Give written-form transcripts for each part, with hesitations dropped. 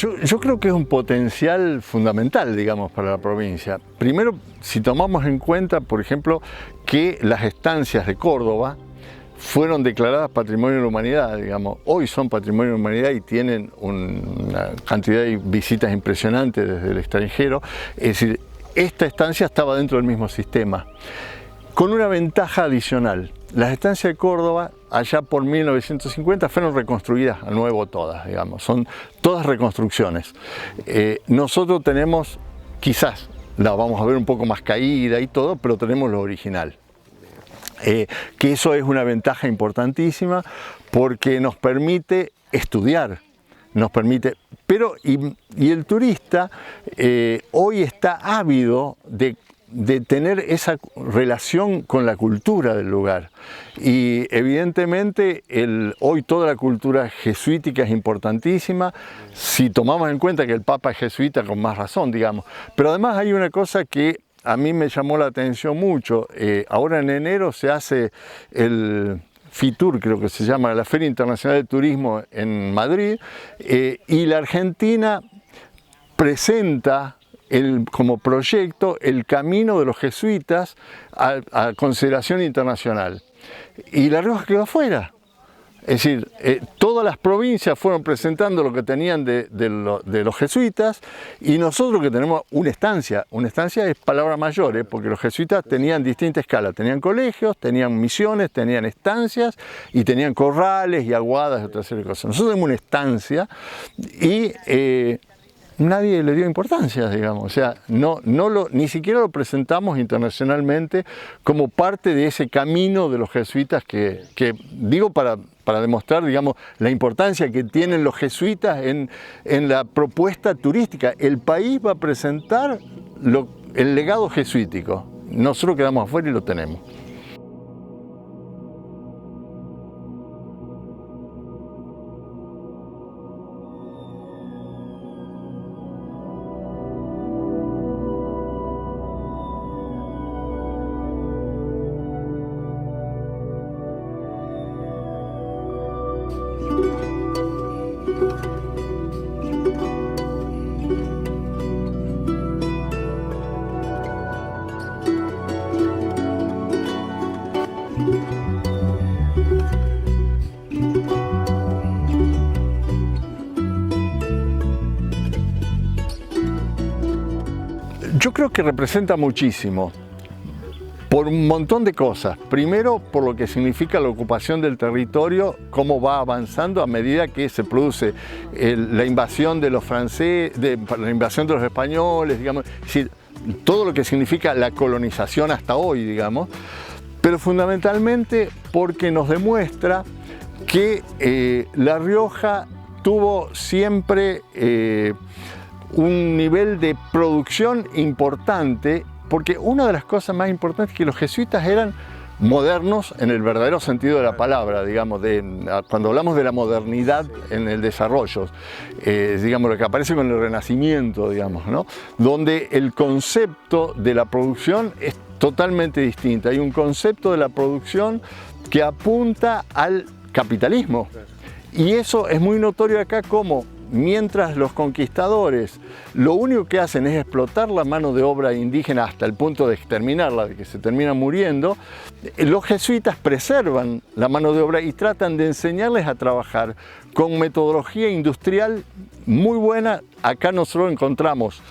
Yo creo que es un potencial fundamental, digamos, para la provincia. Primero, si tomamos en cuenta, por ejemplo, que las estancias de Córdoba fueron declaradas Patrimonio de la Humanidad, digamos. Hoy son Patrimonio de la Humanidad y tienen una cantidad de visitas impresionantes desde el extranjero. Es decir, esta estancia estaba dentro del mismo sistema, con una ventaja adicional. Las estancias de Córdoba, allá por 1950, fueron reconstruidas a nuevo todas, digamos. Son todas reconstrucciones. Nosotros tenemos, quizás la vamos a ver un poco más caída y todo, pero tenemos lo original. Que eso es una ventaja importantísima porque nos permite estudiar, pero el turista hoy está ávido de tener esa relación con la cultura del lugar. Y evidentemente hoy toda la cultura jesuítica es importantísima, si tomamos en cuenta que el Papa es jesuita, con más razón, digamos. Pero además hay una cosa que a mí me llamó la atención mucho. Ahora en enero se hace el FITUR, creo que se llama, la Feria Internacional de Turismo en Madrid, y la Argentina presenta como proyecto el camino de los jesuitas a consideración internacional. Y La Rioja quedó afuera. Es decir, todas las provincias fueron presentando lo que tenían de los jesuitas, y nosotros que tenemos una estancia es palabra mayor, porque los jesuitas tenían distinta escala, tenían colegios, tenían misiones, tenían estancias y tenían corrales y aguadas y otra serie de cosas. Nosotros tenemos una estancia y nadie le dio importancia, digamos, o sea, ni siquiera lo presentamos internacionalmente como parte de ese camino de los jesuitas que digo para demostrar, digamos, la importancia que tienen los jesuitas en la propuesta turística. El país va a presentar el legado jesuítico, nosotros quedamos afuera y lo tenemos. Yo creo que representa muchísimo, por un montón de cosas. Primero, por lo que significa la ocupación del territorio, cómo va avanzando a medida que se produce la invasión de los franceses, la invasión de los españoles, digamos, es decir, todo lo que significa la colonización hasta hoy, digamos, pero fundamentalmente porque nos demuestra que La Rioja tuvo siempre un nivel de producción importante, porque una de las cosas más importantes es que los jesuitas eran modernos en el verdadero sentido de la palabra, digamos, cuando hablamos de la modernidad en el desarrollo, digamos, lo que aparece con el Renacimiento, digamos, ¿no? Donde el concepto de la producción es totalmente distinto. Hay un concepto de la producción que apunta al capitalismo, y eso es muy notorio acá, como mientras los conquistadores lo único que hacen es explotar la mano de obra indígena hasta el punto de exterminarla, de que se termina muriendo, los jesuitas preservan la mano de obra y tratan de enseñarles a trabajar con metodología industrial muy buena. Acá nosotros encontramos,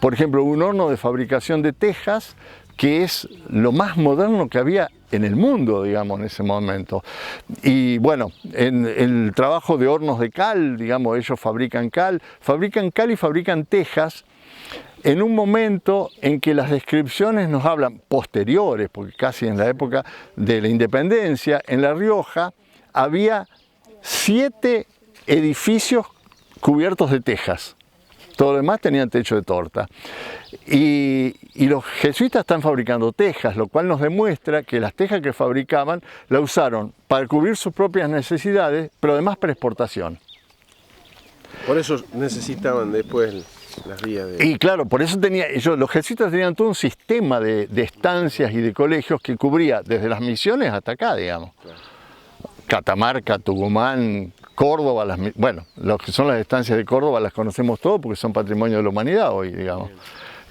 por ejemplo, un horno de fabricación de tejas que es lo más moderno que había en el mundo, digamos, en ese momento. Y bueno, en el trabajo de hornos de cal, digamos, ellos fabrican cal y fabrican tejas, en un momento en que las descripciones nos hablan, posteriores, porque casi en la época de la independencia, en La Rioja había 7 edificios cubiertos de tejas. Todo lo demás tenían techo de torta. Y los jesuitas están fabricando tejas, lo cual nos demuestra que las tejas que fabricaban la usaron para cubrir sus propias necesidades, pero además para exportación. Por eso necesitaban después las vías de... Y claro, por eso los jesuitas tenían todo un sistema de estancias y de colegios que cubría desde las misiones hasta acá, digamos. Catamarca, Tucumán, Córdoba, bueno, lo que son las estancias de Córdoba las conocemos todos porque son patrimonio de la humanidad hoy, digamos.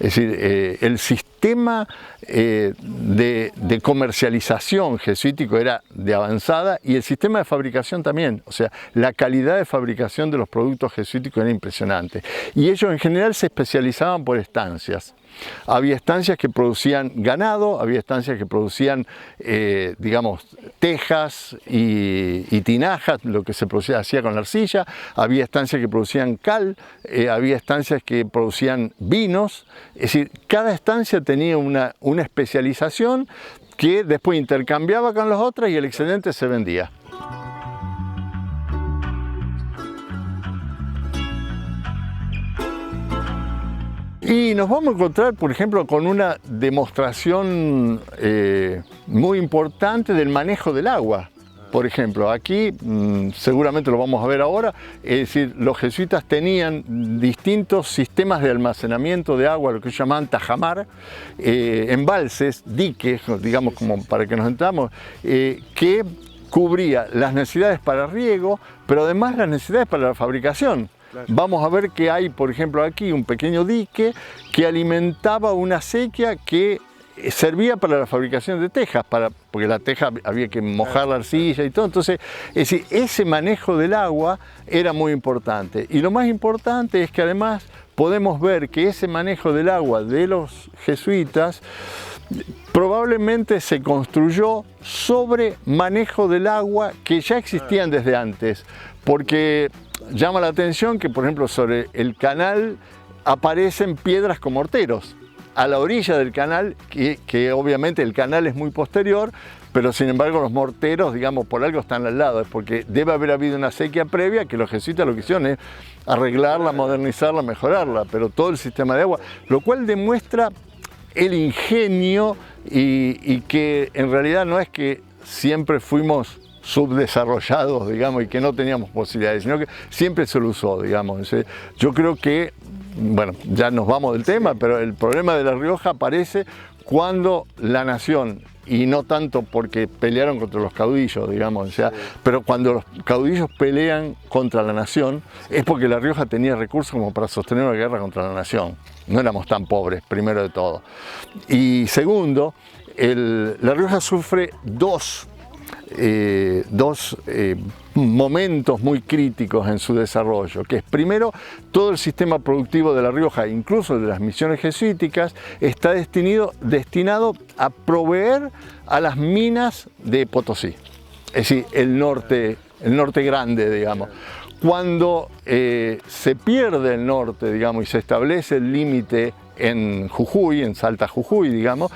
Es decir, el sistema de comercialización jesuítico era de avanzada y el sistema de fabricación también. O sea, la calidad de fabricación de los productos jesuíticos era impresionante. Y ellos en general se especializaban por estancias. Había estancias que producían ganado, había estancias que producían, digamos, tejas y tinajas, lo que se hacía con la arcilla, había estancias que producían cal, había estancias que producían vinos, es decir, cada estancia tenía una especialización que después intercambiaba con las otras y el excedente se vendía. Y nos vamos a encontrar, por ejemplo, con una demostración muy importante del manejo del agua. Por ejemplo, aquí, seguramente lo vamos a ver ahora, es decir, los jesuitas tenían distintos sistemas de almacenamiento de agua, lo que llamaban tajamar, embalses, diques, digamos, como para que nos entendamos, que cubría las necesidades para riego, pero además las necesidades para la fabricación. Vamos a ver que hay, por ejemplo, aquí un pequeño dique que alimentaba una acequia que servía para la fabricación de tejas, porque la teja había que mojar la arcilla y todo. Entonces, es decir, ese manejo del agua era muy importante. Y lo más importante es que además podemos ver que ese manejo del agua de los jesuitas probablemente se construyó sobre manejo del agua que ya existían desde antes, porque llama la atención que, por ejemplo, sobre el canal aparecen piedras con morteros. A la orilla del canal, que obviamente el canal es muy posterior, pero sin embargo los morteros, digamos, por algo están al lado, es porque debe haber habido una sequía previa que los jesuitas lo que hicieron es arreglarla, modernizarla, mejorarla, pero todo el sistema de agua, lo cual demuestra el ingenio y que en realidad no es que siempre fuimos subdesarrollados, digamos, y que no teníamos posibilidades, sino que siempre se lo usó, digamos. Yo creo que, bueno, ya nos vamos del tema, pero el problema de La Rioja aparece cuando la nación, y no tanto porque pelearon contra los caudillos, digamos, o sea, pero cuando los caudillos pelean contra la nación, es porque La Rioja tenía recursos como para sostener una guerra contra la nación. No éramos tan pobres, primero de todo. Y segundo, La Rioja sufre dos momentos muy críticos en su desarrollo, que es primero, todo el sistema productivo de La Rioja, incluso de las misiones jesuíticas, está destinado a proveer a las minas de Potosí, es decir, el norte grande, digamos. Cuando se pierde el norte, digamos, y se establece el límite en Jujuy, en Salta Jujuy, digamos,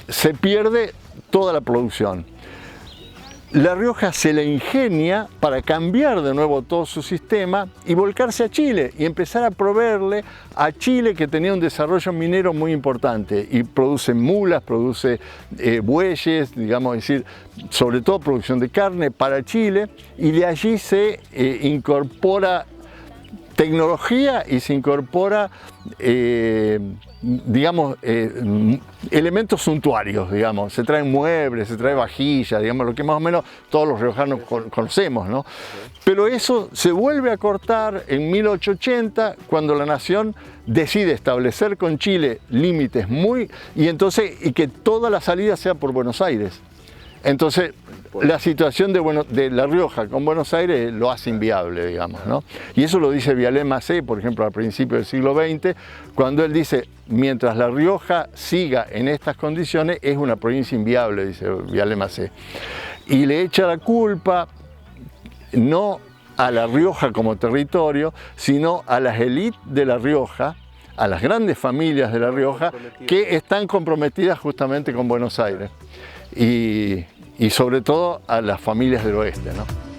se pierde toda la producción. La Rioja se la ingenia para cambiar de nuevo todo su sistema y volcarse a Chile y empezar a proveerle a Chile, que tenía un desarrollo minero muy importante y produce mulas, produce bueyes, digamos, es decir, sobre todo producción de carne para Chile, y de allí se incorpora tecnología y se incorpora digamos, elementos suntuarios, digamos, se traen muebles, se trae vajilla, digamos, lo que más o menos todos los riojanos conocemos, ¿no? Pero eso se vuelve a cortar en 1880, cuando la nación decide establecer con Chile límites y que toda la salida sea por Buenos Aires. Entonces, la situación de La Rioja con Buenos Aires lo hace inviable, digamos, ¿no? Y eso lo dice Viallet Macé, por ejemplo, al principio del siglo XX, cuando él dice, mientras La Rioja siga en estas condiciones, es una provincia inviable, dice Viallet Macé. Y le echa la culpa no a La Rioja como territorio, sino a las élites de La Rioja, a las grandes familias de La Rioja, que están comprometidas justamente con Buenos Aires. Y sobre todo a las familias del oeste, ¿no?